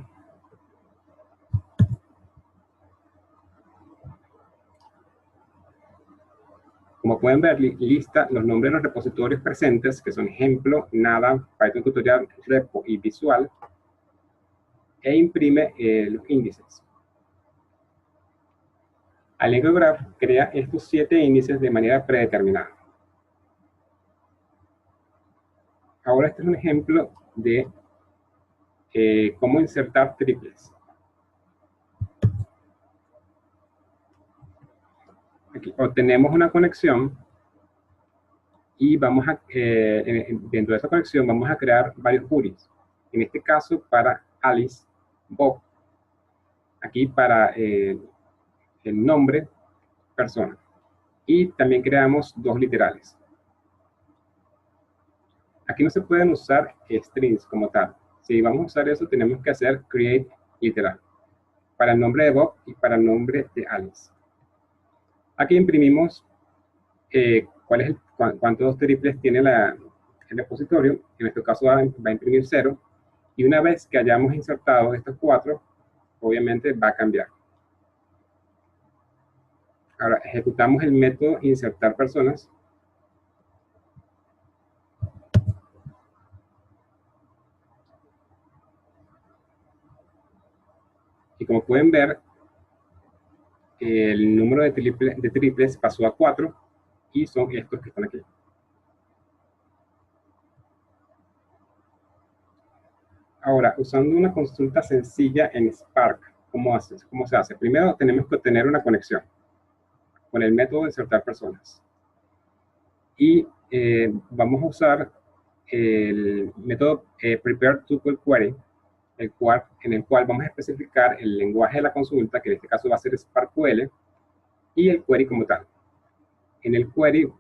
Como pueden ver, lista los nombres de los repositorios presentes, que son ejemplo, nada, Python tutorial, repo y visual, e imprime los índices. Allegro Graph crea estos 7 índices de manera predeterminada. Ahora este es un ejemplo de cómo insertar triples. Aquí obtenemos una conexión y vamos a, dentro de esa conexión vamos a crear varios URIs. En este caso para Alice, Bob. Aquí para el nombre, persona. Y también creamos 2 literales. Aquí no se pueden usar strings como tal. Si vamos a usar eso, tenemos que hacer create literal, para el nombre de Bob y para el nombre de Alice. Aquí imprimimos cuántos triples tiene el repositorio. En nuestro caso va a imprimir 0, y una vez que hayamos insertado estos 4, obviamente va a cambiar. Ahora ejecutamos el método insertar personas. Y como pueden ver, el número de triples pasó a 4, y son estos que están aquí. Ahora, usando una consulta sencilla en Spark, ¿cómo se hace? Primero tenemos que obtener una conexión con el método de insertar personas. Y vamos a usar el método prepare tuple query, en el cual vamos a especificar el lenguaje de la consulta, que en este caso va a ser SparkQL, y el query como tal. En el query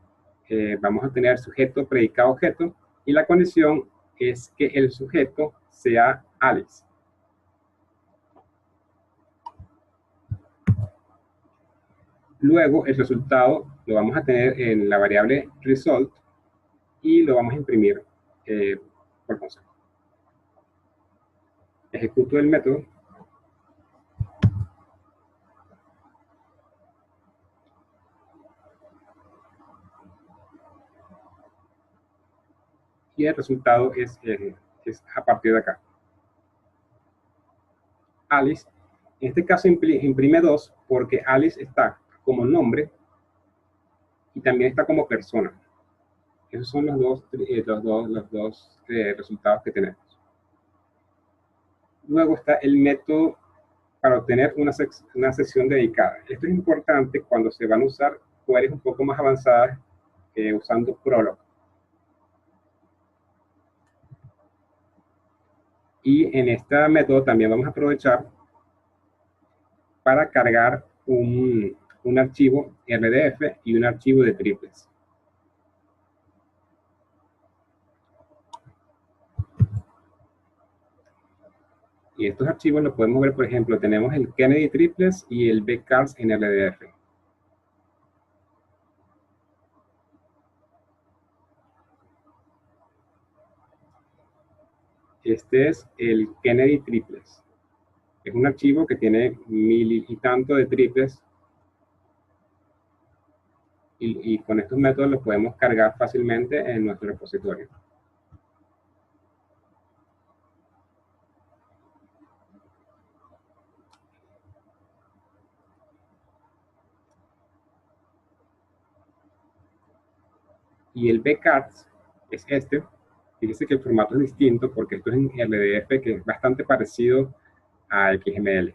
vamos a tener sujeto, predicado, objeto, y la condición es que el sujeto sea Alice. Luego el resultado lo vamos a tener en la variable result y lo vamos a imprimir por concepto. Ejecuto el método. Y el resultado es a partir de acá. Alice, en este caso imprime 2 porque Alice está como nombre y también está como persona. Esos son los dos resultados que tenemos. Luego está el método para obtener una sección dedicada. Esto es importante cuando se van a usar queries un poco más avanzadas usando Prolog. Y en este método también vamos a aprovechar para cargar un archivo RDF y un archivo de triples. Y estos archivos los podemos ver, por ejemplo, tenemos el Kennedy triples y el bcars en RDF. Este es el Kennedy triples. Es un archivo que tiene 1000 y tanto de triples. Y con estos métodos los podemos cargar fácilmente en nuestro repositorio. Y el bcars es este. Fíjense que el formato es distinto porque esto es en RDF, que es bastante parecido a XML.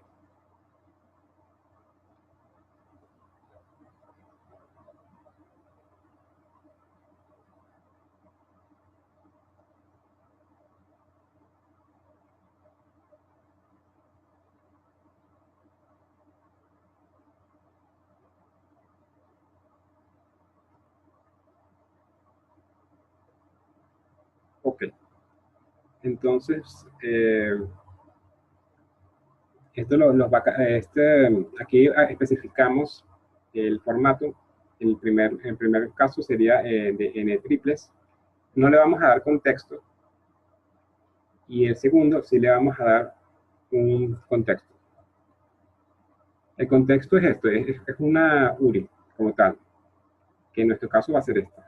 Ok. Entonces, aquí especificamos el formato. El primer caso sería de n triples. No le vamos a dar contexto. Y el segundo sí le vamos a dar un contexto. El contexto es esto, es una URI como tal, que en nuestro caso va a ser esta.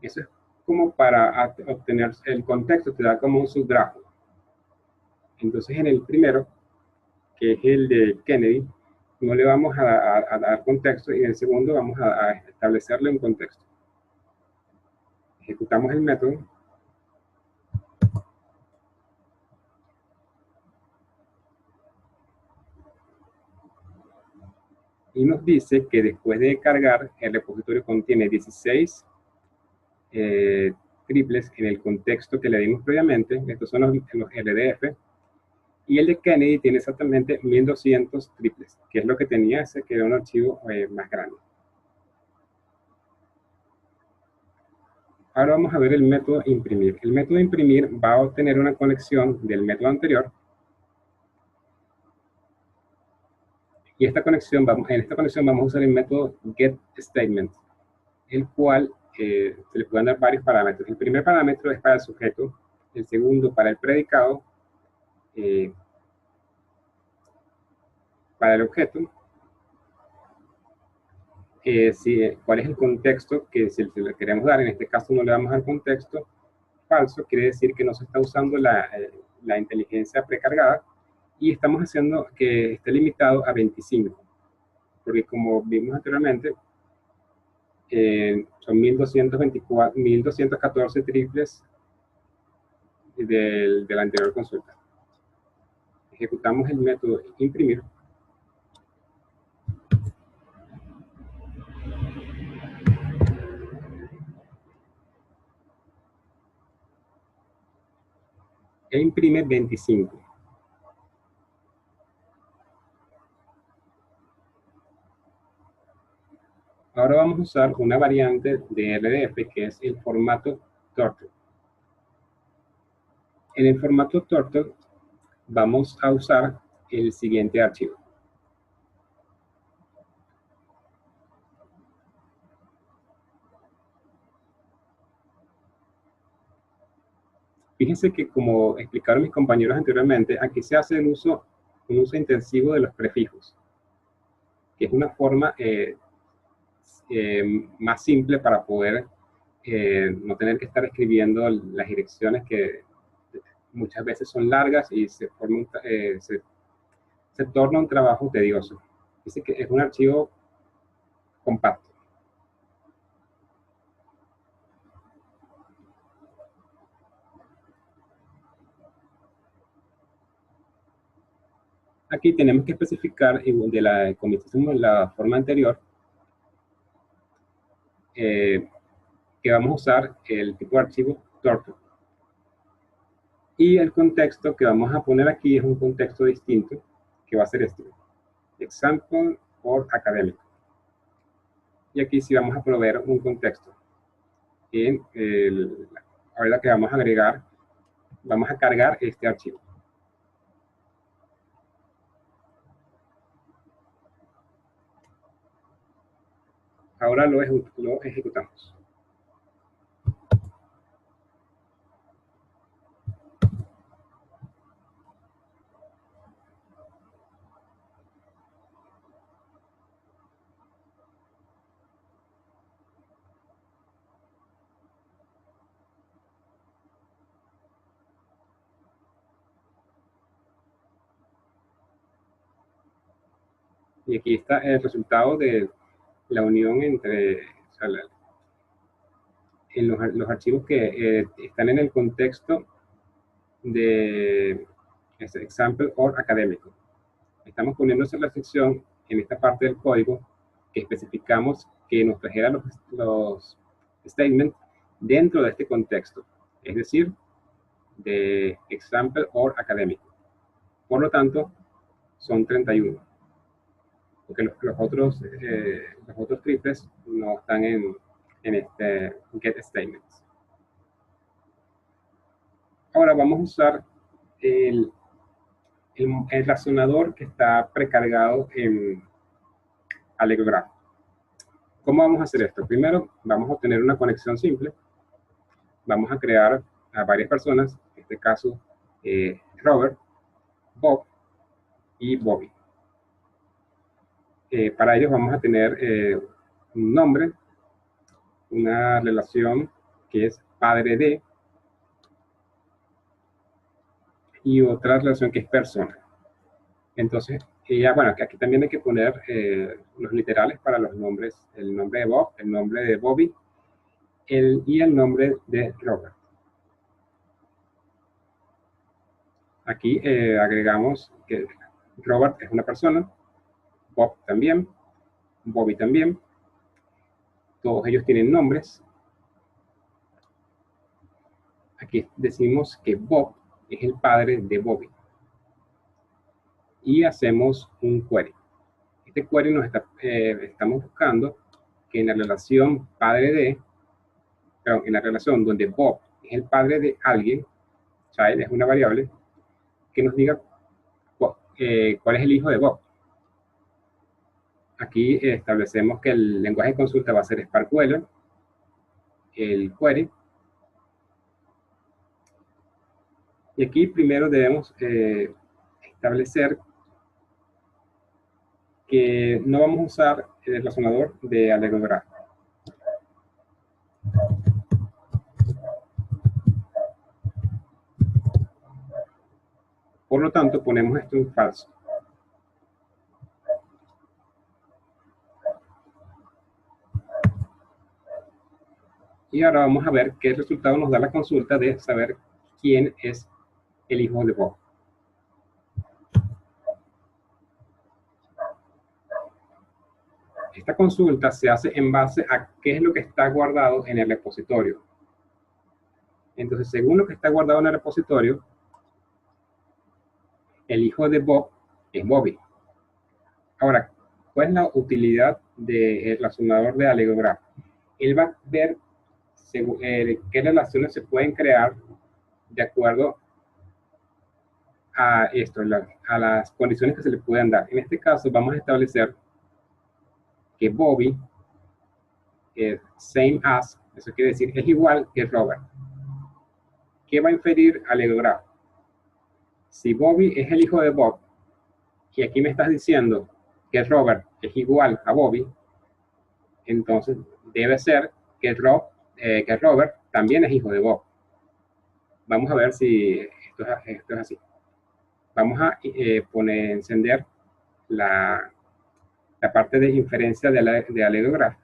Eso es como para obtener el contexto, te da como un subgrafo. Entonces en el primero, que es el de Kennedy, no le vamos a dar contexto, y en el segundo vamos a establecerle un contexto. Ejecutamos el método. Y nos dice que después de cargar, el repositorio contiene 16 triples en el contexto que le dimos previamente. Estos son los RDF. Y el de Kennedy tiene exactamente 1200 triples, que es lo que tenía ese, que era un archivo más grande. Ahora vamos a ver el método imprimir. El método imprimir va a obtener una conexión del método anterior Y en esta conexión vamos a usar el método getStatement, el cual se le pueden dar varios parámetros. El primer parámetro es para el sujeto, el segundo para el predicado, para el objeto, cuál es el contexto que si le queremos dar. En este caso no le vamos a dar contexto falso, quiere decir que no se está usando la inteligencia precargada, y estamos haciendo que esté limitado a 25, porque como vimos anteriormente, son 1214 triples de la anterior consulta. Ejecutamos el método imprimir. E imprime 25. Ahora vamos a usar una variante de RDF que es el formato Turtle. En el formato Turtle vamos a usar el siguiente archivo. Fíjense que, como explicaron mis compañeros anteriormente, aquí se hace un uso intensivo de los prefijos, que es una forma más simple para poder no tener que estar escribiendo las direcciones que muchas veces son largas y se torna un trabajo tedioso. Dice que es un archivo compacto. Aquí tenemos que especificar, como hicimos en la forma anterior, que vamos a usar el tipo de archivo Turtle. Y el contexto que vamos a poner aquí es un contexto distinto, que va a ser este: example or académico. Y aquí sí vamos a proveer un contexto. Ahora que vamos a agregar, vamos a cargar este archivo. Ahora lo ejecutamos. Y aquí está el resultado de la unión entre en los archivos que están en el contexto de example or académico. Estamos poniéndose la sección en esta parte del código que especificamos que nos trajera los statements dentro de este contexto, es decir, de example or académico. Por lo tanto, son 31. Porque los otros triples no están en este get statements. Ahora vamos a usar el razonador que está precargado en Allegro Graph. ¿Cómo vamos a hacer esto? Primero, vamos a obtener una conexión simple. Vamos a crear a varias personas, en este caso Robert, Bob y Bobby. Para ellos vamos a tener un nombre, una relación que es padre de, y otra relación que es persona. Entonces, bueno, aquí también hay que poner los literales para los nombres: el nombre de Bob, el nombre de Bobby y el nombre de Robert. Aquí agregamos que Robert es una persona, Bob también, Bobby también. Todos ellos tienen nombres. Aquí decimos que Bob es el padre de Bobby. Y hacemos un query. Este query estamos buscando que en la relación en la relación donde Bob es el padre de alguien, child es una variable, que nos diga cuál es el hijo de Bob. Aquí establecemos que el lenguaje de consulta va a ser SparkQL, el query. Y aquí primero debemos establecer que no vamos a usar el razonador de Allegro Graph. Por lo tanto, ponemos esto en falso. Y ahora vamos a ver qué resultado nos da la consulta de saber quién es el hijo de Bob. Esta consulta se hace en base a qué es lo que está guardado en el repositorio. Entonces, según lo que está guardado en el repositorio, el hijo de Bob es Bobby. Ahora, ¿cuál es la utilidad del razonador de Allegro Graph? Él va a ver qué relaciones se pueden crear de acuerdo a esto, a las condiciones que se le pueden dar. En este caso, vamos a establecer que Bobby es same as, eso quiere decir es igual que Robert. ¿Qué va a inferir Allegro Graph? Si Bobby es el hijo de Bob, y aquí me estás diciendo que Robert es igual a Bobby, entonces debe ser que Robert también es hijo de Bob. Vamos a ver si esto es así. Vamos a encender la parte de inferencia de Allegro Graph.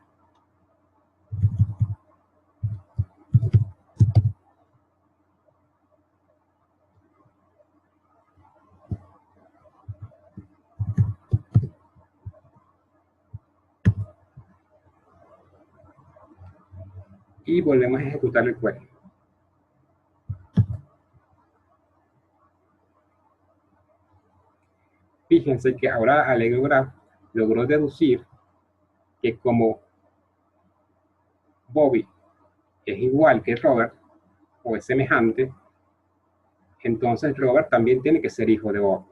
Y volvemos a ejecutar el query. Fíjense que ahora Allegro Graph logró deducir que como Bobby es igual que Robert, o es semejante, entonces Robert también tiene que ser hijo de Bob.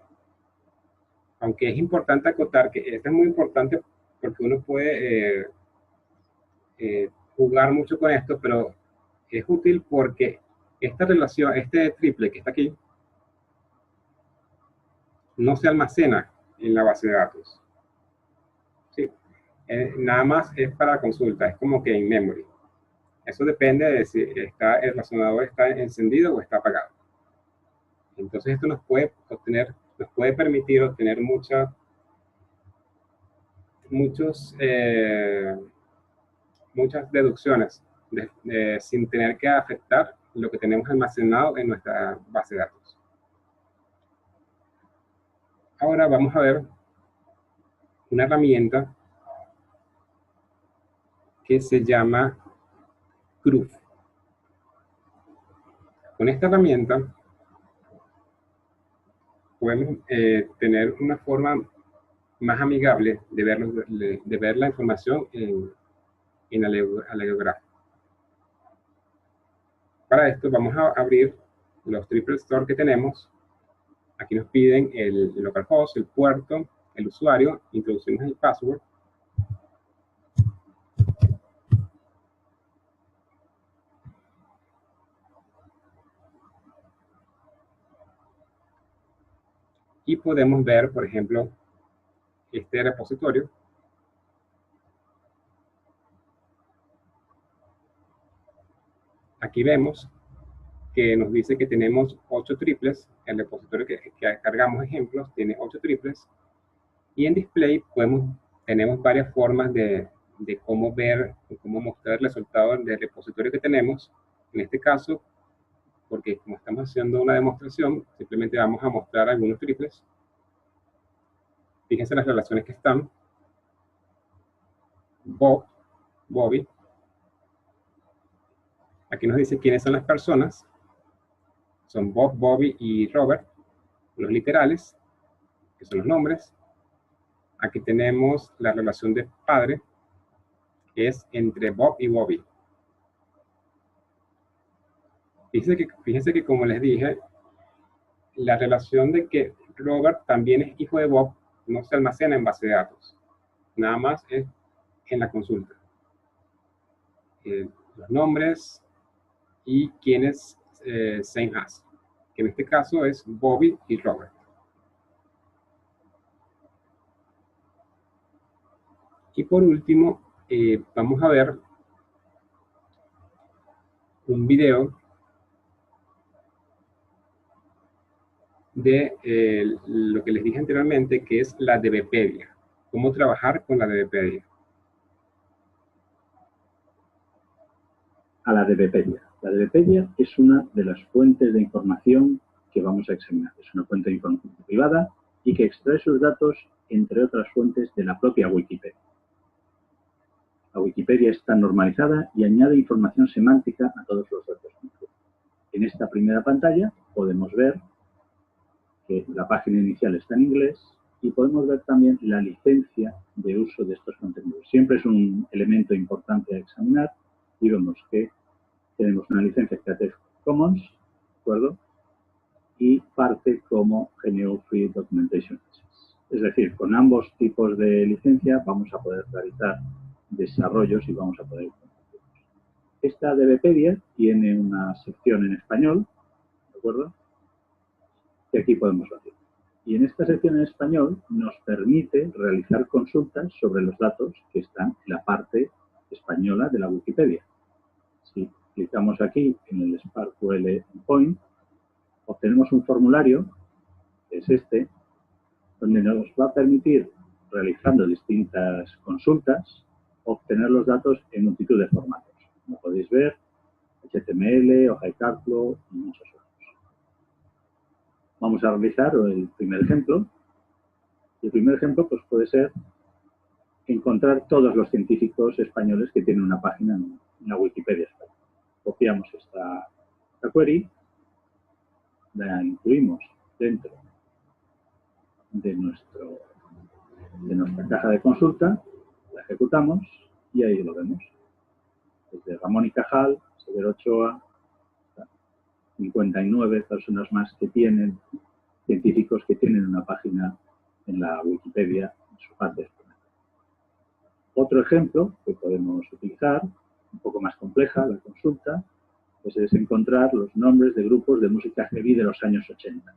Aunque es importante acotar que esto es muy importante porque uno puede jugar mucho con esto, pero es útil porque esta relación, este triple que está aquí, no se almacena en la base de datos. ¿Sí? Nada más es para consulta, es como que en memory. Eso depende de si el razonador está encendido o está apagado. Entonces esto nos puede permitir obtener muchas deducciones sin tener que afectar lo que tenemos almacenado en nuestra base de datos. Ahora vamos a ver una herramienta que se llama Groove. Con esta herramienta podemos tener una forma más amigable de ver la información en Allegro Graph. Para esto vamos a abrir los triple store que tenemos. Aquí nos piden el localhost, el puerto, el usuario, introducimos el password. Y podemos ver, por ejemplo, este repositorio. Aquí vemos que nos dice que tenemos 8 triples. El repositorio que cargamos ejemplos tiene 8 triples. Y en display tenemos varias formas de cómo ver, cómo mostrar el resultado del repositorio que tenemos. En este caso, porque como estamos haciendo una demostración, simplemente vamos a mostrar algunos triples. Fíjense las relaciones que están. Bob, Bobby. Aquí nos dice quiénes son las personas. Son Bob, Bobby y Robert, los literales, que son los nombres. Aquí tenemos la relación de padre, que es entre Bob y Bobby. Fíjense que como les dije, la relación de que Robert también es hijo de Bob no se almacena en base de datos. nada más es en la consulta. Los nombres y quiénes same as, que en este caso es Bobby y Robert. Y por último, vamos a ver un video de lo que les dije anteriormente, que es la DBpedia. Cómo trabajar con la DBpedia. A la DBpedia. La DBpedia es una de las fuentes de información que vamos a examinar. Es una fuente de información privada y que extrae sus datos, entre otras fuentes, de la propia Wikipedia. La Wikipedia está normalizada y añade información semántica a todos los datos. En esta primera pantalla podemos ver que la página inicial está en inglés y podemos ver también la licencia de uso de estos contenidos. Siempre es un elemento importante a examinar y vemos que tenemos una licencia Creative Commons, ¿de acuerdo? Y parte como GNU Free Documentation. Es decir, con ambos tipos de licencia vamos a poder realizar desarrollos y vamos a poder compartirlos. Esta DBpedia tiene una sección en español, ¿de acuerdo? Que aquí podemos ver. Y en esta sección en español nos permite realizar consultas sobre los datos que están en la parte española de la Wikipedia. Si clicamos aquí en el SparkQL Endpoint, obtenemos un formulario, que es este, donde nos va a permitir, realizando distintas consultas, obtener los datos en multitud de formatos. Como podéis ver, HTML, hoja de cálculo y muchos otros. Vamos a realizar el primer ejemplo. El primer ejemplo pues, puede ser encontrar todos los científicos españoles que tienen una página en la Wikipedia española. Copiamos esta query, la incluimos dentro de nuestra caja de consulta, la ejecutamos y ahí lo vemos. Desde Ramón y Cajal, Severo Ochoa, 59 personas más que tienen, científicos que tienen una página en la Wikipedia en su parte española. Otro ejemplo que podemos utilizar, un poco más compleja, la consulta, pues es encontrar los nombres de grupos de música heavy de los años 80.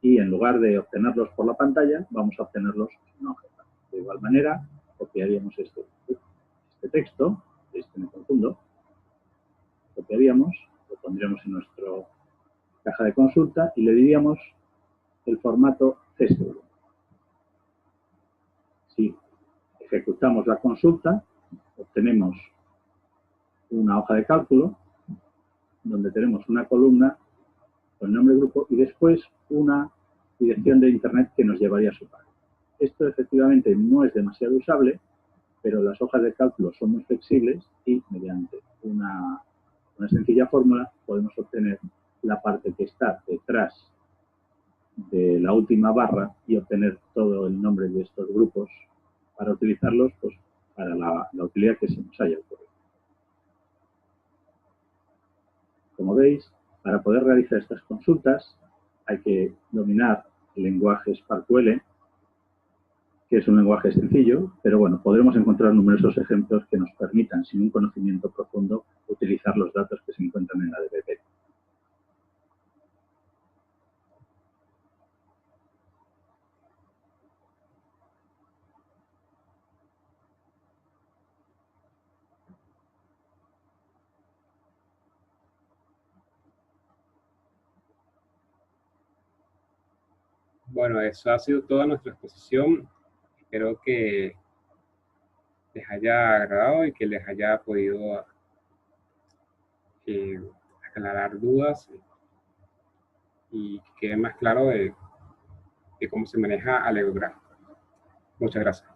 Y en lugar de obtenerlos por la pantalla, vamos a obtenerlos en una hoja. De igual manera, copiaríamos este texto, me confundo, copiaríamos, lo pondríamos en nuestra caja de consulta y le diríamos el formato CSV. Si ejecutamos la consulta, obtenemos una hoja de cálculo donde tenemos una columna con el nombre del grupo y después una dirección de internet que nos llevaría a su página. Esto efectivamente no es demasiado usable, pero las hojas de cálculo son muy flexibles y mediante una sencilla fórmula podemos obtener la parte que está detrás de la última barra y obtener todo el nombre de estos grupos para utilizarlos pues, para la utilidad que se nos haya ocurrido. Como veis, para poder realizar estas consultas hay que dominar el lenguaje SparkQL, que es un lenguaje sencillo, pero bueno, podremos encontrar numerosos ejemplos que nos permitan, sin un conocimiento profundo, utilizar los datos que se encuentran en la DBpedia. Bueno, eso ha sido toda nuestra exposición. Espero que les haya agradado y que les haya podido aclarar dudas y que quede más claro de cómo se maneja Allegro Graph. Muchas gracias.